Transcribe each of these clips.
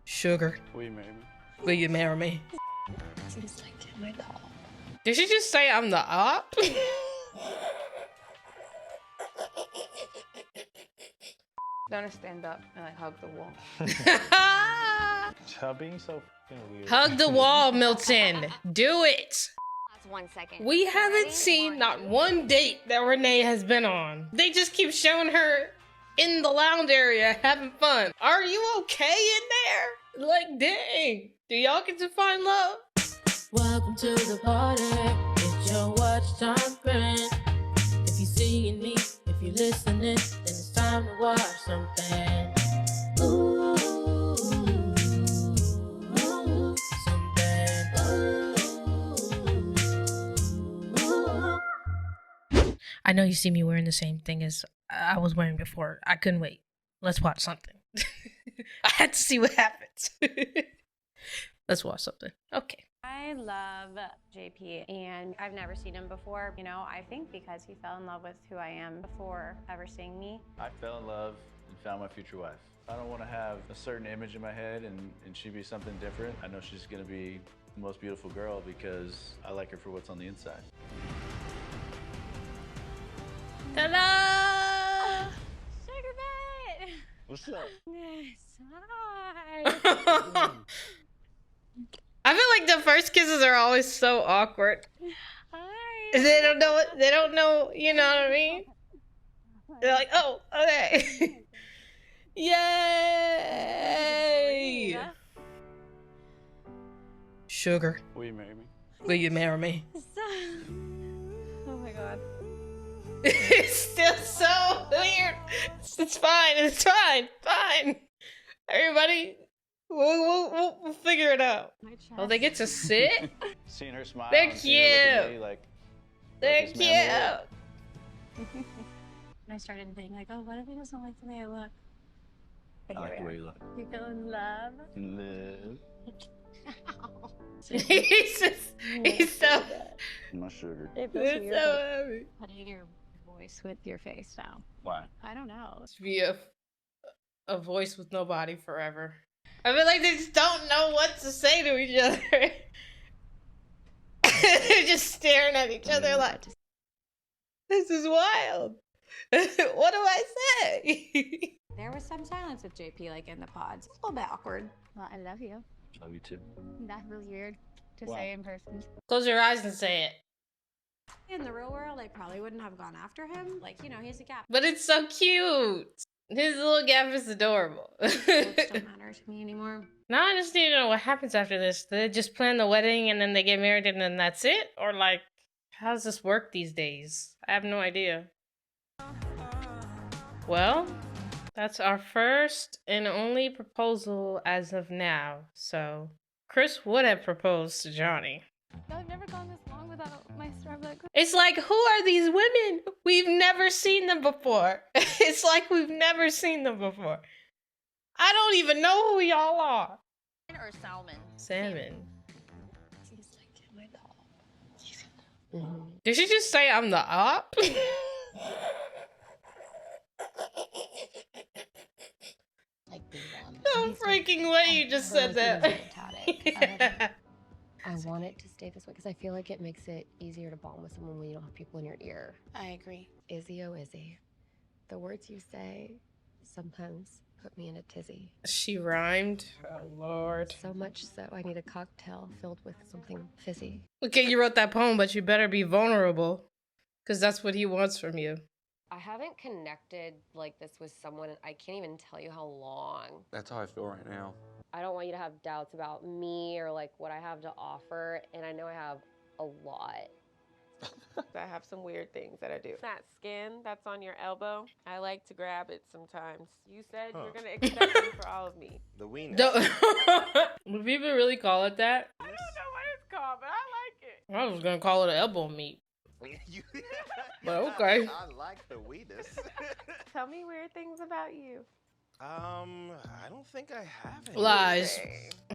Sugar, Will you marry me? will you marry me? Seems like my call. Did she just say I'm the op? Gonna stand up and like hug the wall. Stop being so fucking weird. Hug the wall, Milton. Do it. That's 1 second. We haven't Ready? seen 1, not 2. one date that Renee has been on. They just keep showing her in the lounge area having fun. Are you okay in there? Like, dang. Do y'all get to find love? Welcome to the party. It's your watch time friend. If you seeing me, if you listening, then it's time to watch something. Ooh, something. Ooh. I know you see me wearing the same thing as I was wearing before. I couldn't wait. Let's watch something. I had to see what happens. Let's watch something. Okay. I love JP, and I've never seen him before. You know, I think because he fell in love with who I am before ever seeing me. I fell in love and found my future wife. I don't want to have a certain image in my head and she be something different. I know she's going to be the most beautiful girl because I like her for what's on the inside. Ta-da! Sugar butt! What's up? Yes, hi. I feel like the first kisses are always so awkward. Hi. They don't know what they don't know, you know what I mean? They're like, oh, okay. Yay! Sugar, Will you marry me? will you marry me? Oh my god. It's still so weird. It's fine. It's fine. Fine. Everybody, we'll figure it out. My chest. Oh, they get to sit? Seeing her smile. They're and seeing her look at cute. me like They're this man cute. And I started thinking like, oh, what if he doesn't like the way I look? But I here like the we way are. you look. You feel in love? Live. he's so, My sugar. It he's feels weird, so like, happy. putting your voice with your face now. Why? I don't know. To be a voice with no body forever. I feel like they just don't know what to say to each other. They're just staring at each other like, this is wild. What do I say? There was some silence with JP, like in the pods. A little bit awkward. Well, I love you. Love you too. That's really weird to Why? say in person. Close your eyes and say it. In the real world, I probably wouldn't have gone after him. Like, you know, he has a gap. But it's so cute. His little gap is adorable. Looks don't matter to me anymore. Now I just need to know what happens after this. Do they just plan the wedding and then they get married and then that's it? Or like, how does this work these days? I have no idea. Well, that's our first and only proposal as of now. So, Chris would have proposed to Johnny. I've never gone this long without my Starbucks. It's like, who are these women? We've never seen them before. It's like we've never seen them before. I don't even know who y'all are. Or salmon. Salmon. Seems like my call. Did she just say I'm the op? Like the No freaking way you just said that. I want it to stay this way because I feel like it makes it easier to bond with someone when you don't have people in your ear. I agree. Izzy, oh Izzy, the words you say sometimes put me in a tizzy. She rhymed. Oh, Lord. So much so I need a cocktail filled with something fizzy. Okay, you wrote that poem, but you better be vulnerable. Because that's what he wants from you. I haven't connected like this with someone, I can't even tell you how long. That's how I feel right now. I don't want you to have doubts about me or like what I have to offer, and I know I have a lot. I have some weird things that I do. That skin that's on your elbow, I like to grab it sometimes. You said you're gonna expect it for all of me. The wiener. Would people really call it that? I don't know what it's called, but I like it. I was gonna call it elbow meat. But okay. I like the weenus. Tell me weird things about you. I don't think I have any. Lies.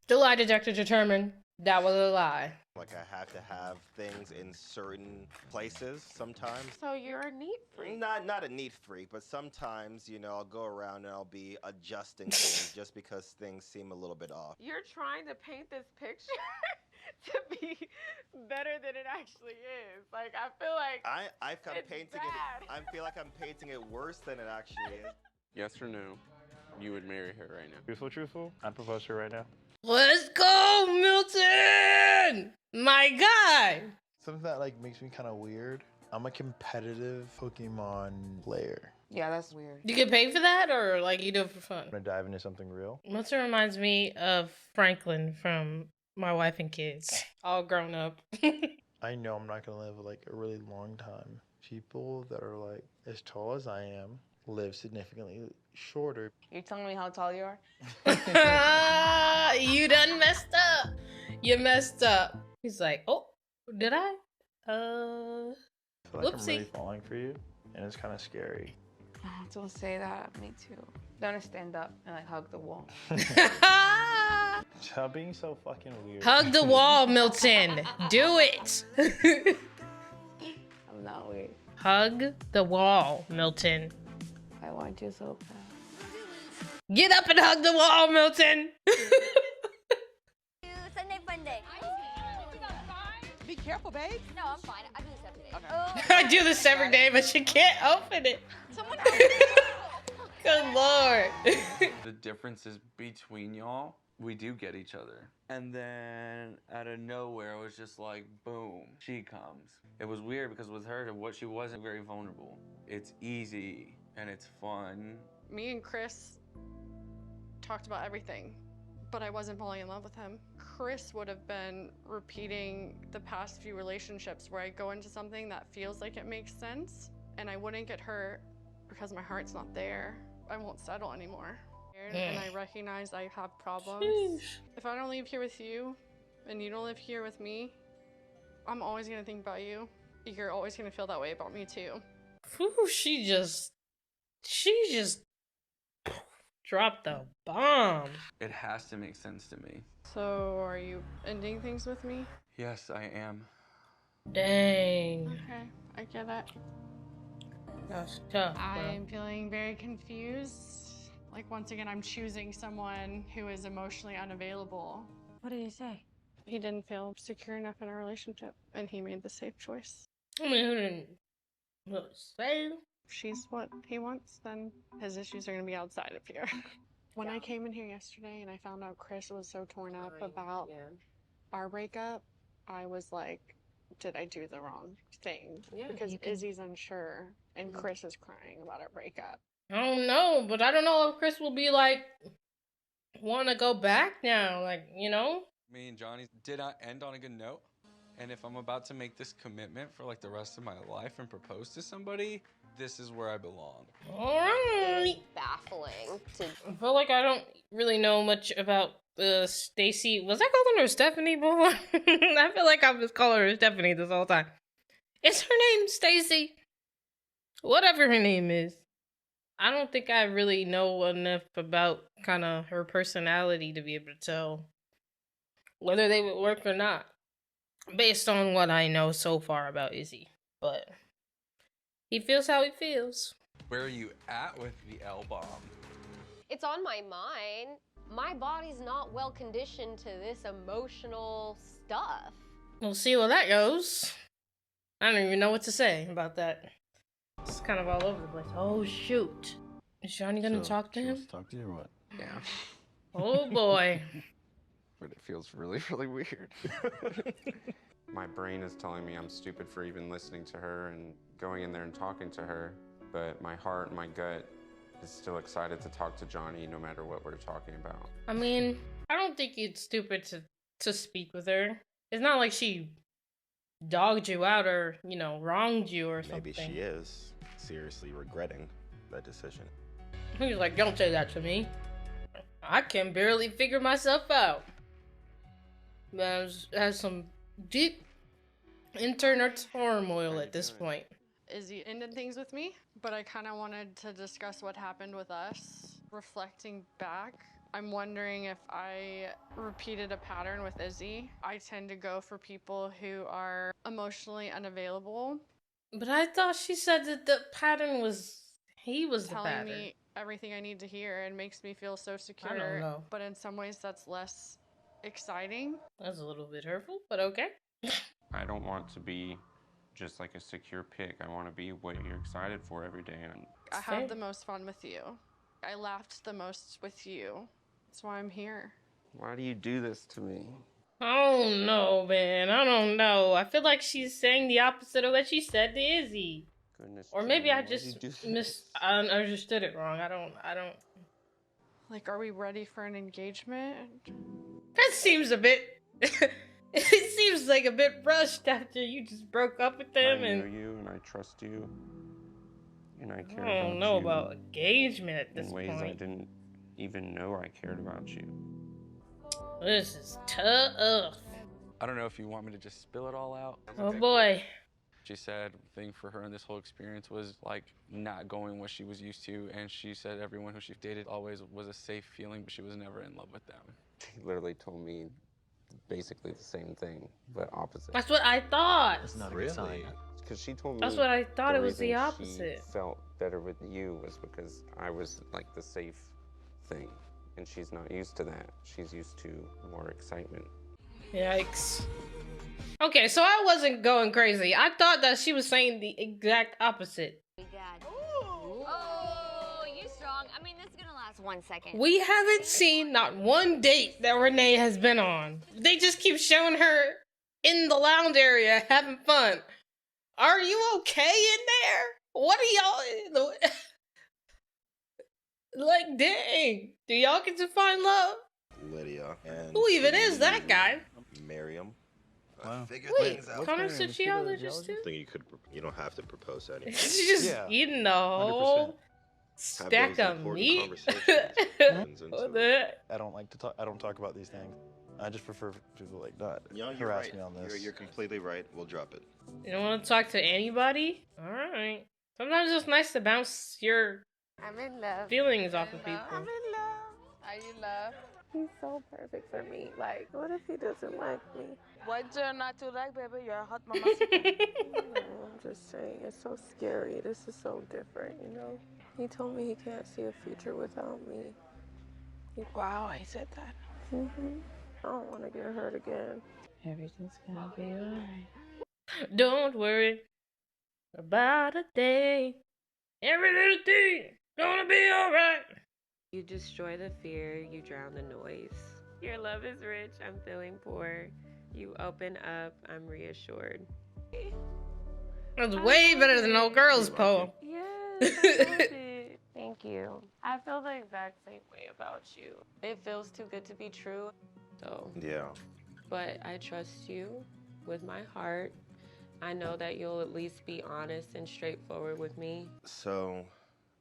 The lie detector determined That was a lie. Like I have to have things in certain places sometimes. So you're a neat freak. Not a neat freak, but sometimes, you know, I'll go around and I'll be adjusting things just because things seem a little bit off. You're trying to paint this picture to be better than it actually is. Like, I feel like I'm it's painting bad. it. I feel like I'm painting it worse than it actually is. Yes or no? You would marry her right now? Truthful? I propose to her right now. Let's go, Milton! My guy! Something that like makes me kind of weird. I'm a competitive Pokemon player. Yeah, that's weird. You get paid for that, or like you do it for fun? I'm gonna dive into something real. Milton reminds me of Franklin from My Wife and Kids, all grown up. I know I'm not gonna live like a really long time. People that are like as tall as I am live significantly shorter. You telling me how tall you are? You done messed up. You messed up. He's like, oh, did I? I feel like I'm really Whoopsie. falling for you, and it's kind of scary. Oh, don't say that. Me too. Don't stand up and like hug the wall. Stop being so fucking weird. Hug the wall, Milton. Do it. I'm not weird. Hug the wall, Milton. I want you so bad. Get up and hug the wall, Milton. Sunday fun day. Be careful, babe. No, I'm fine. I do this every day. I do this every day, but you can't open it. Someone Good Lord. The differences between y'all, we do get each other. And then out of nowhere, it was just like, boom, she comes. It was weird because with her, she wasn't very vulnerable. It's easy and it's fun. Me and Chris talked about everything, but I wasn't falling in love with him. Chris would have been repeating the past few relationships where I go into something that feels like it makes sense and I wouldn't get hurt because my heart's not there. I won't settle anymore. And I recognize I have problems. Sheesh. If I don't live here with you and you don't live here with me, I'm always gonna think about you. You're always gonna feel that way about me too. Whew, she just dropped the bomb. It has to make sense to me. So are you ending things with me? Yes, I am. Dang. Okay, I get it. That's tough, bro. I'm feeling very confused. Like, once again, I'm choosing someone who is emotionally unavailable. What did he say? He didn't feel secure enough in our relationship, and he made the safe choice. I mean, who didn't say? If she's what he wants, then his issues are going to be outside of here. When I came in here yesterday and I found out Chris was so torn up about our breakup, I was like, did I do the wrong thing? Because Izzy's unsure and Chris is crying about our breakup. I don't know, but I don't know if Chris will be like, want to go back now, like, you know? Me and Johnny did not end on a good note. And if I'm about to make this commitment for like the rest of my life and propose to somebody, this is where I belong. Alright. Baffling to I feel like I don't really know much about Stacy. Was I calling her Stephanie before? I feel like I was calling her Stephanie this whole time. Is her name Stacy? Whatever her name is. I don't think I really know enough about kind of her personality to be able to tell whether they would work or not, based on what I know so far about Izzy. But he feels how he feels. Where are you at with the L-bomb? it's on my mind. My body's not well conditioned to this emotional stuff. We'll see where that goes. I don't even know what to say about that. It's kind of all over the place. Oh, shoot. Is Johnny gonna talk to him? Talk to you or what? Yeah. Oh, boy. But it feels really, really weird. My brain is telling me I'm stupid for even listening to her and going in there and talking to her, but my heart and my gut is still excited to talk to Johnny no matter what we're talking about. I mean, I don't think it's stupid to speak with her. It's not like she dogged you out or, you know, wronged you or something. Maybe she is seriously regretting that decision. He's like, don't say that to me. I can barely figure myself out. Man, has some deep internal turmoil at this point. Izzy ended things with me, but I kind of wanted to discuss what happened with us. Reflecting back, I'm wondering if I repeated a pattern with Izzy. I tend to go for people who are emotionally unavailable. But I thought she said that the pattern was he was the telling pattern. me everything I need to hear and makes me feel so secure. I don't know. But in some ways, that's less exciting. That's a little bit hurtful, but okay. I don't want to be just like a secure pick. I want to be what you're excited for every day. And I had the most fun with you. I laughed the most with you. That's why I'm here. why do you do this to me? I don't know, man. I don't know. I feel like she's saying the opposite of what she said to Izzy. Goodness. Or maybe I Jamie, why'd you just do this? understood it wrong. I don't. Like, are we ready for an engagement? That seems a bit. It seems like a bit rushed after you just broke up with them I and. know you and I trust you. And I care I don't about know you about engagement at this in ways I point. didn't even know I cared about you. This is tough. I don't know if you want me to just spill it all out. Oh boy. She said the thing for her in this whole experience was like not going what she was used to, and she said everyone who she dated always was a safe feeling, but she was never in love with them. She literally told me basically the same thing, but opposite. That's what I thought. That's not a good sign. Because she told me That's what I thought it was the reason opposite. She felt better with you was because I was like the safe thing, and she's not used to that. She's used to more excitement. Yikes. Okay, so I wasn't going crazy. I thought that she was saying the exact opposite. Oh, you strong. I mean, this is gonna last 1 second. We haven't seen not one date that Renee has been on. They just keep showing her in the lounge area having fun. Are you okay in there? What are y'all... Like, dang. Do y'all get to find love? Lydia and Who even is that guy? Miriam. Wow. Figure Wait, things out. Connor said she all just too? I think you don't have to propose to anyone. She's just Yeah, eating the whole 100%. stack those of important meat. conversations into What the heck? I don't like to talk. I don't talk about these things. I just prefer people like not You're harass right. me on this. You're completely right. We'll drop it. You don't want to talk to anybody? Alright. Sometimes it's nice to bounce your I'm in love. feelings off of people. I'm in love. Are you in love? He's so perfect for me. Like, what if he doesn't like me? What you're not to like, baby? You're a hot mama. I'm just saying, it's so scary. This is so different, you know? He told me he can't see a future without me. Wow, he said that. I don't want to get hurt again. Everything's gonna be alright. Don't worry about a thing. Every little thing gonna be alright. You destroy the fear, you drown the noise. Your love is rich, I'm feeling poor. You open up, I'm reassured. That's way better than old girl's poem. Yes, I love it. Thank you. I feel the exact same way about you. It feels too good to be true. So, Yeah. but I trust you with my heart. I know that you'll at least be honest and straightforward with me. So,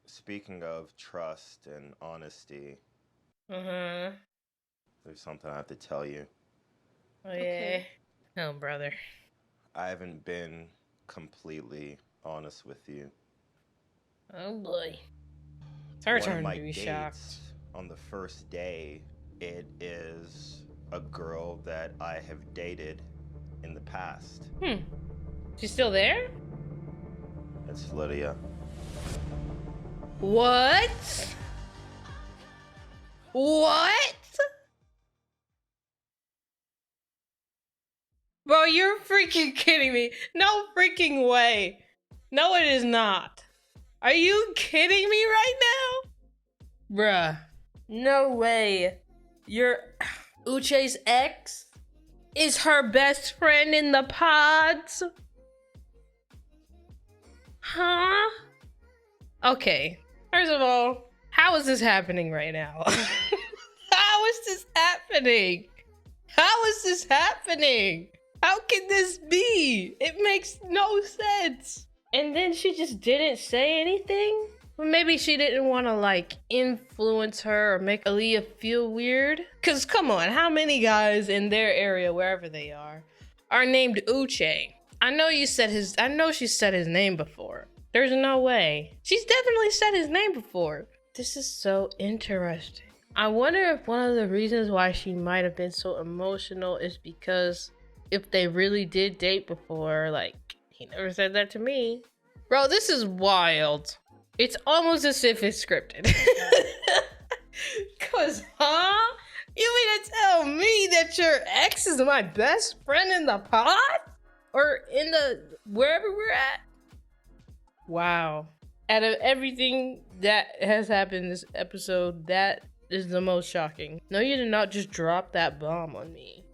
speaking of trust and honesty, Uh-huh. there's something I have to tell you. Oh, yeah. Oh, brother. I haven't been completely honest with you. Oh, boy. It's her One of turn my to be dates, shocked. on the first day, it is a girl that I have dated in the past. She's still there? It's Lydia. What? What? Bro, you're freaking kidding me. No freaking way. No, it is not. Are you kidding me right now? Bruh. No way. Your Uche's ex is her best friend in the pods? Huh? Okay. First of all, how is this happening right now? How is this happening? How is this happening? How can this be? It makes no sense. And then she just didn't say anything? Well, maybe she didn't want to like influence her or make Aaliyah feel weird. Cause come on, how many guys in their area, wherever they are named Uche? I know she said his name before. There's no way. She's definitely said his name before. This is so interesting. I wonder if one of the reasons why she might have been so emotional is because if they really did date before, like, he never said that to me. Bro, this is wild. It's almost as if it's scripted. Cause, huh? You mean to tell me that your ex is my best friend in the pod? Or in the, wherever we're at? Wow. Out of everything that has happened in this episode, that is the most shocking. No, you did not just drop that bomb on me.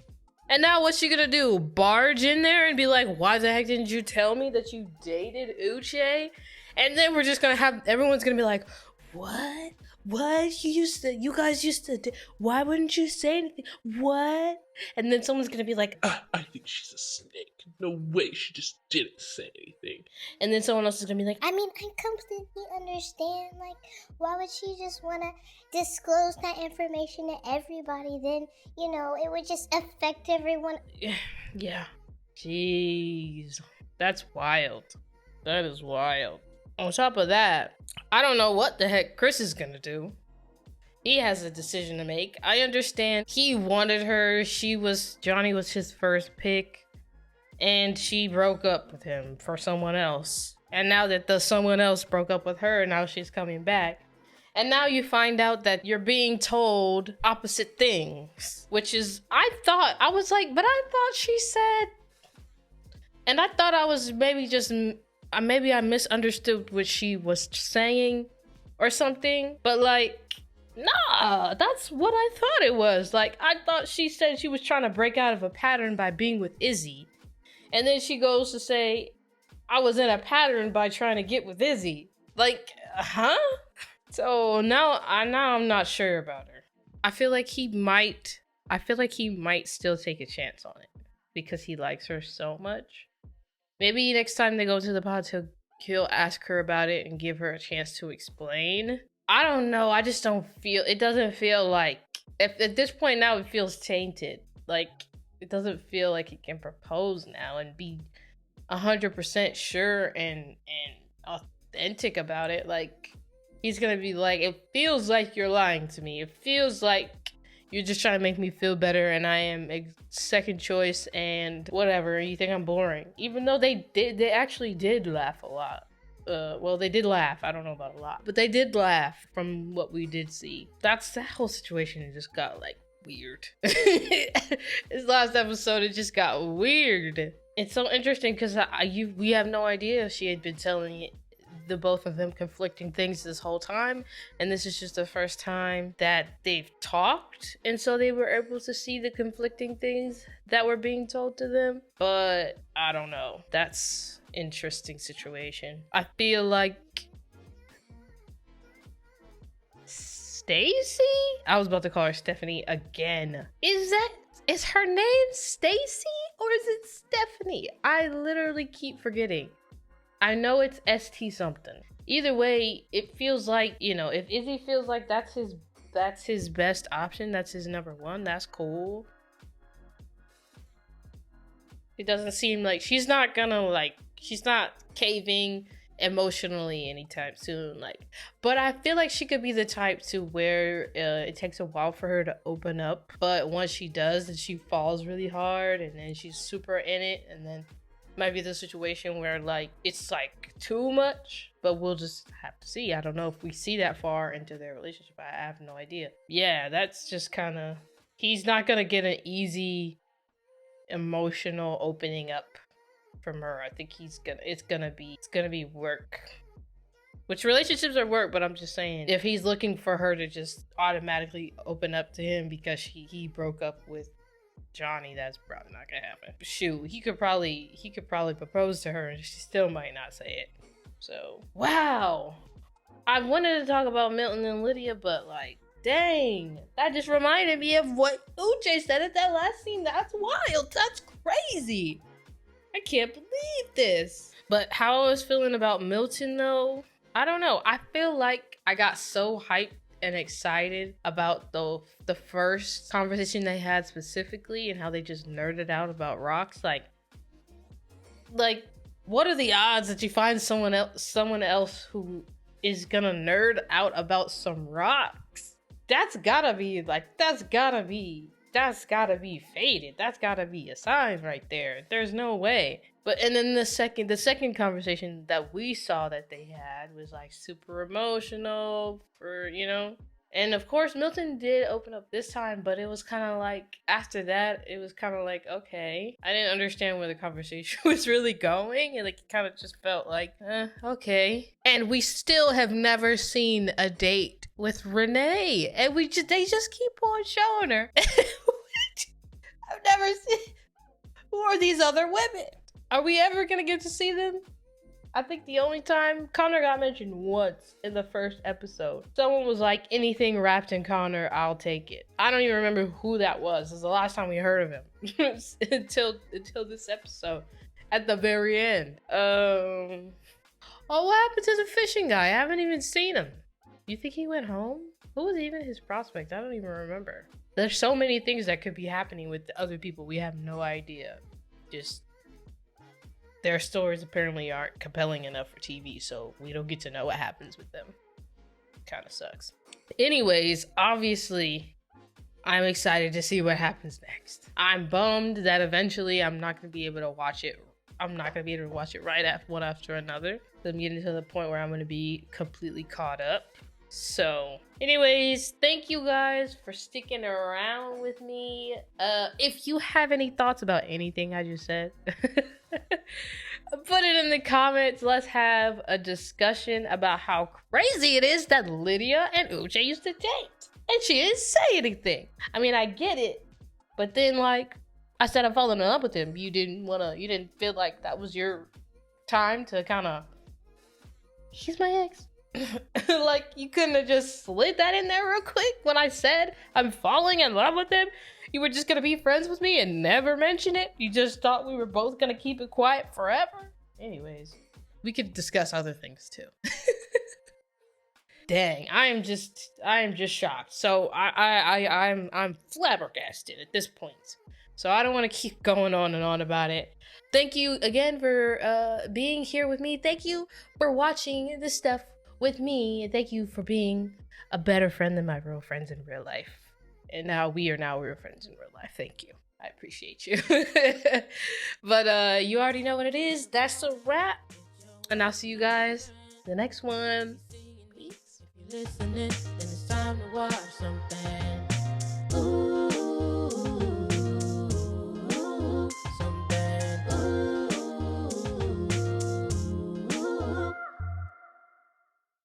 And now what's she gonna do? Barge in there and be like, why the heck didn't you tell me that you dated Uche? And then we're just gonna have, everyone's gonna be like, what? What? You guys used to, why wouldn't you say anything? What? And then someone's gonna be like, I think she's a snake. No way, she just didn't say anything. And then someone else is gonna be like, I mean, I completely understand. Like, why would she just want to disclose that information to everybody? Then, you know, it would just affect everyone. yeah. Jeez. That's wild. That is wild. On top of that, I don't know what the heck Chris is gonna do. He has a decision to make. I understand he wanted her. Johnny was his first pick. And she broke up with him for someone else. And now that the someone else broke up with her, now she's coming back. And now you find out that you're being told opposite things. Which is, I thought she said... And I thought I was maybe I misunderstood what she was saying or something, but like, nah, that's what I thought it was. Like, I thought she said she was trying to break out of a pattern by being with Izzy. And then she goes to say, I was in a pattern by trying to get with Izzy. Like, huh? So now I'm not sure about her. I feel like he might still take a chance on it because he likes her so much. Maybe next time they go to the pod, he'll ask her about it and give her a chance to explain. I don't know. I just don't feel... It doesn't feel like... At this point now, it feels tainted. Like, it doesn't feel like he can propose now and be 100% sure and authentic about it. Like, he's gonna be like, it feels like you're lying to me. It feels like you're just trying to make me feel better and I am a second choice and whatever. You think I'm boring. Even though they actually did laugh a lot. Well, they did laugh. I don't know about a lot. But they did laugh from what we did see. That whole situation just got, like, weird. This last episode, it just got weird. It's so interesting because we have no idea she had been telling the both of them conflicting things this whole time, and this is just the first time that they've talked, and so they were able to see the conflicting things that were being told to them. But I don't know, that's interesting situation. I feel like Stacy? I was about to call her Stephanie again. Is her name Stacy or is it Stephanie? I literally keep forgetting. I know it's ST something. Either way, it feels like, you know, if Izzy feels like that's his best option, that's his number one, that's cool. It doesn't seem like she's not caving emotionally anytime soon, like, but I feel like she could be the type to where it takes a while for her to open up, but once she does, then she falls really hard and then she's super in it, and then might be the situation where like it's like too much, but we'll just have to see. I don't know if we see that far into their relationship. I have no idea. Yeah, that's just kind of, he's not gonna get an easy emotional opening up from her. I think it's gonna be work, which relationships are work, but I'm just saying, if he's looking for her to just automatically open up to him because he broke up with Johnny, that's probably not gonna happen. Shoot, he could probably propose to her and she still might not say it. So, wow. I wanted to talk about Milton and Lydia, but like, dang, that just reminded me of what Uche said at that last scene. That's wild. That's crazy. I can't believe this. But how I was feeling about Milton though, I don't know. I feel like I got so hyped and excited about the first conversation they had specifically and how they just nerded out about rocks. Like what are the odds that you find someone else who is gonna nerd out about some rocks? that's gotta be fated. That's gotta be a sign right there. There's no way. But and then the second conversation that we saw that they had was like super emotional for, you know. And of course Milton did open up this time, but it was kind of like after that it was kind of like, okay, I didn't understand where the conversation was really going, and like it kind of just felt like okay. And we still have never seen a date with Renee, and they just keep on showing her. I've never seen. Who are these other women? Are we ever gonna get to see them? I think the only time Connor got mentioned once in the first episode. Someone was like, anything wrapped in Connor, I'll take it. I don't even remember who that was. It was the last time we heard of him until this episode at the very end. Oh, what happened to the fishing guy? I haven't even seen him. You think he went home? Who was even his prospect? I don't even remember. There's so many things that could be happening with the other people. We have no idea. Just their stories apparently aren't compelling enough for TV, so we don't get to know what happens with them. Kind of sucks. Anyways, obviously, I'm excited to see what happens next. I'm bummed that eventually I'm not going to be able to watch it. I'm not going to be able to watch it right after one after another. I'm getting to the point where I'm going to be completely caught up. So, anyways, thank you guys for sticking around with me. If you have any thoughts about anything I just said, put it in the comments. Let's have a discussion about how crazy it is that Lydia and Uche used to date. And she didn't say anything. I mean, I get it. But then, like, I said I'm falling in love with him. You didn't feel like that was your time to kind of, he's my ex. Like, you couldn't have just slid that in there real quick when I said I'm falling in love with him? You were just gonna be friends with me and never mention it? You just thought we were both gonna keep it quiet forever? Anyways, we could discuss other things too. Dang, I am just shocked. So I'm flabbergasted at this point. So I don't want to keep going on and on about it. Thank you again for being here with me. Thank you for watching this stuff with me. And thank you for being a better friend than my real friends in real life. And now we are real friends in real life. Thank you. I appreciate you. But you already know what it is. That's a wrap. And I'll see you guys the next one. Peace. Listening, then it's time to watch something.